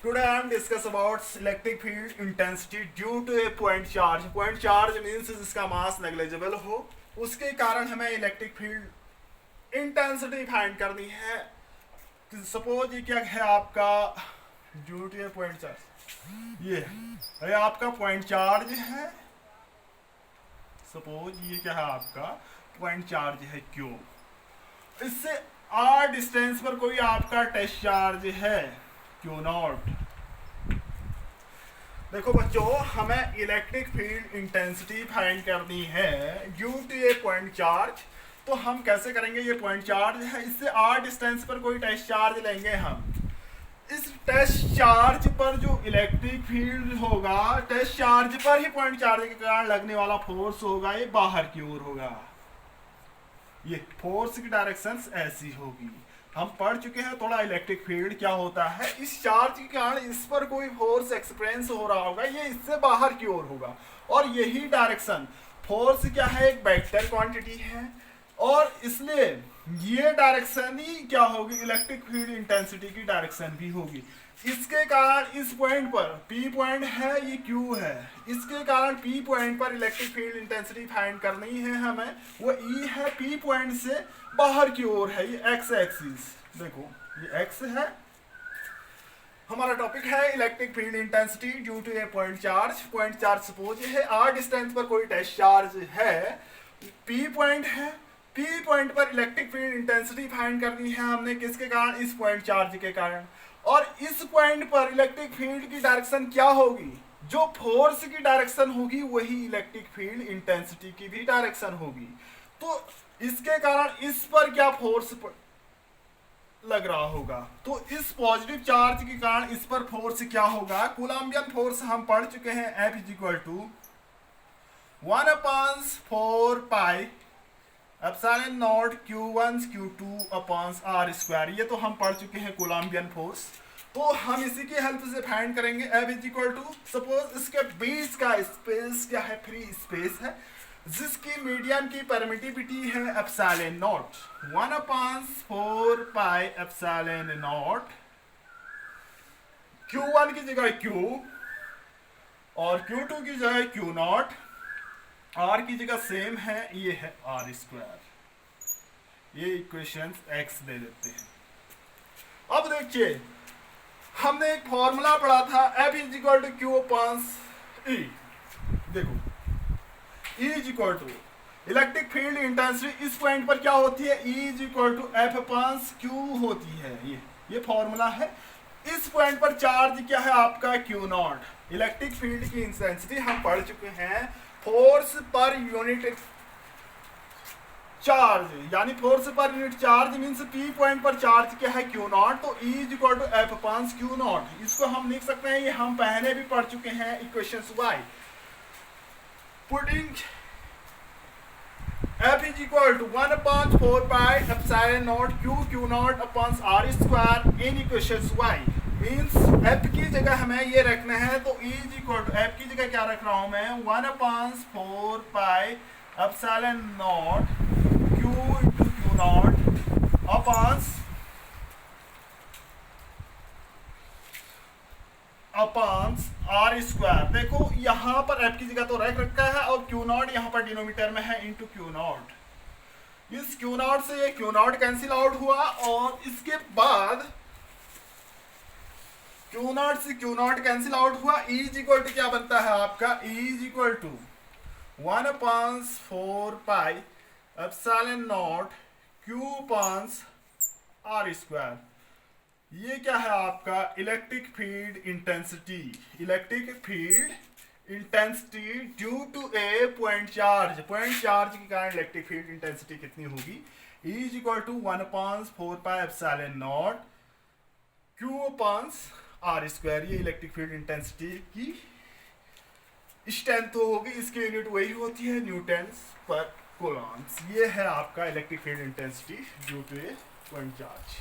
Today I am discuss about electric field intensity due to a point charge. Point charge means जिसका मास negligible हो, उसके कारण हमें electric field intensity find करनी है. सपोज ये क्या है आपका due to a point charge, ये आपका पॉइंट चार्ज है. सपोज ये क्या है आपका पॉइंट चार्ज है क्यू. इससे आर डिस्टेंस पर कोई आपका टेस्ट चार्ज है क्यू नॉट. देखो बच्चों, हमें इलेक्ट्रिक फील्ड इंटेंसिटी फाइंड करनी है due to a point charge. तो हम कैसे करेंगे? ये पॉइंट चार्ज है, इससे आर डिस्टेंस पर कोई टेस्ट चार्ज लेंगे हम. इस टेस्ट चार्ज पर जो इलेक्ट्रिक फील्ड होगा, टेस्ट चार्ज पर ही पॉइंट चार्ज के कारण लगने वाला फोर्स होगा, ये बाहर की ओर होगा. ये फोर्स की डायरेक्शन ऐसी होगी. हम पढ़ चुके हैं थोड़ा इलेक्ट्रिक फील्ड क्या होता है. इस चार्ज के कारण इस पर कोई फोर्स एक्सपीरियंस हो रहा होगा, ये इससे बाहर की ओर होगा. और यही डायरेक्शन फोर्स क्या है, एक वेक्टर क्वांटिटी है, और इसलिए ये डायरेक्शन ही क्या होगी, इलेक्ट्रिक फील्ड इंटेंसिटी की डायरेक्शन भी होगी. इसके कारण इस पॉइंट पर पी पॉइंट है, ये क्यू है, इसके कारण पी पॉइंट पर इलेक्ट्रिक फील्ड इंटेंसिटी फाइंड करनी है हमें. वो ई है, पी पॉइंट से बाहर की ओर है, ये एक्स एक्सिस. देखो ये एक्स है. हमारा टॉपिक है electric field intensity due to a point charge. Point charge suppose है आर डिस्टेंस पर कोई टेस्ट चार्ज है, पी पॉइंट है. पी पॉइंट पर इलेक्ट्रिक फील्ड इंटेंसिटी फाइंड करनी है हमने, किसके कारण, इस पॉइंट चार्ज के कारण. और इस पॉइंट पर इलेक्ट्रिक फील्ड की डायरेक्शन क्या होगी, जो फोर्स की डायरेक्शन होगी वही इलेक्ट्रिक फील्ड इंटेंसिटी की भी डायरेक्शन होगी. तो इसके कारण इस पर क्या फोर्स लग रहा होगा, तो इस पॉजिटिव चार्ज के कारण इस पर फोर्स क्या होगा, कूलम्बियन फोर्स हम पढ़ चुके हैं. F is equal to 1/4 pi epsilon naught Q1 Q2 upon R square. ये तो हम पढ़ चुके हैं कूलम्बियन फोर्स. तो हम इसी की हेल्प से फाइंड करेंगे. F is equal to, suppose इसके बीच का स्पेस क्या है, फ्री स्पेस है, जिसकी मीडियम की परमिटिविटी है epsilon not. 1/4 pi epsilon naught. Q1 की जगह Q और Q2 की जगह Q नॉट. R की जगह सेम है, ये है R स्क्वायर. ये इक्वेशन X दे देते हैं. अब देखिए, हमने एक फॉर्मूला पढ़ा था F is equal to Q upon E. देखो E is equal to electric field intensity इस पॉइंट पर क्या होती है, E is equal to F upon Q होती है. ये फॉर्मूला है. इस पॉइंट पर चार्ज क्या है आपका Q नॉट. इलेक्ट्रिक फील्ड की इंटेंसिटी हम पढ़ चुके हैं, फोर्स पर यूनिट चार्ज, यानी फोर्स पर unit charge means P point पर चार्ज क्या है Q नॉट. तो E is equal to F upon Q naught. इसको हम लिख सकते हैं, ये हम पहले भी पढ़ चुके हैं equation Y. Putting F is equal to 1/4 pi epsilon naught Q naught upon R square in equation Y. Means F की जगह हमें ये रखना है, तो E is equal to F की जगह क्या रख रहा हूं मैं, 1/4 pi epsilon naught Q into Q naught upon R square. देखो यहाँ पर F की जगह तो रख रखा है, और Q नॉट यहाँ पर डिनोमिनेटर में है इंटू Q नॉट. इस Q नॉट से ये Q नॉट कैंसिल आउट हुआ, और इसके बाद Q नॉट से Q नॉट कैंसिल आउट हुआ. E इज इक्वल टू क्या बनता है आपका, E is equal to 1/4 pi epsilon naught Q upon R square. ये क्या है आपका electric field intensity. Electric field intensity due to a point charge. Point charge के कारण इलेक्ट्रिक फील्ड इंटेंसिटी कितनी होगी, E is equal to 1/4 pi epsilon naught Q upon R square. ये electric field intensity की स्ट्रेंथ होगी. इसकी unit वही होती है न्यूटन्स पर कूलम्ब. ये है आपका electric field intensity due to a point charge.